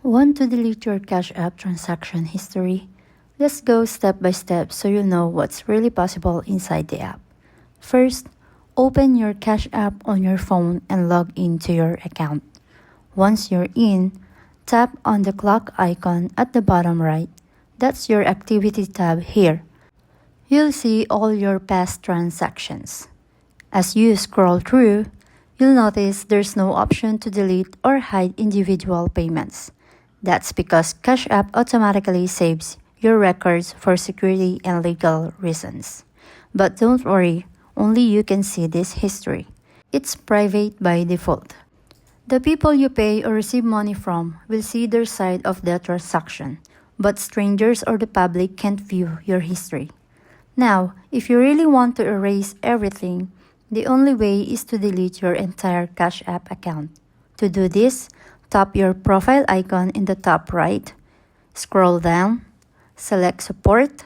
Want to delete your Cash App transaction history? Let's go step by step so you'll know what's really possible inside the app. First, open your Cash App on your phone and log into your account. Once you're in, tap on the clock icon at the bottom right. That's your activity tab here. You'll see all your past transactions. As you scroll through, you'll notice there's no option to delete or hide individual payments. That's because Cash App automatically saves your records for security and legal reasons. But don't worry, only you can see this history. It's private by default. The people you pay or receive money from will see their side of the transaction, but strangers or the public can't view your history. Now, if you really want to erase everything, the only way is to delete your entire Cash App account. To do this, tap your profile icon in the top right, scroll down, select Support,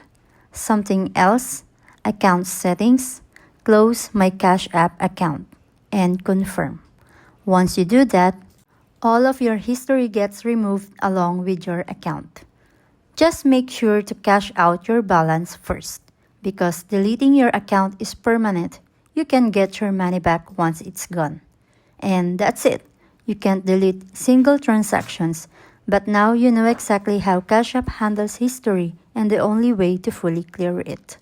Something Else, Account Settings, close My Cash App account, and confirm. Once you do that, all of your history gets removed along with your account. Just make sure to cash out your balance first, because deleting your account is permanent. You can get your money back once it's gone. And that's it. You can't delete single transactions, but now you know exactly how Cash App handles history and the only way to fully clear it.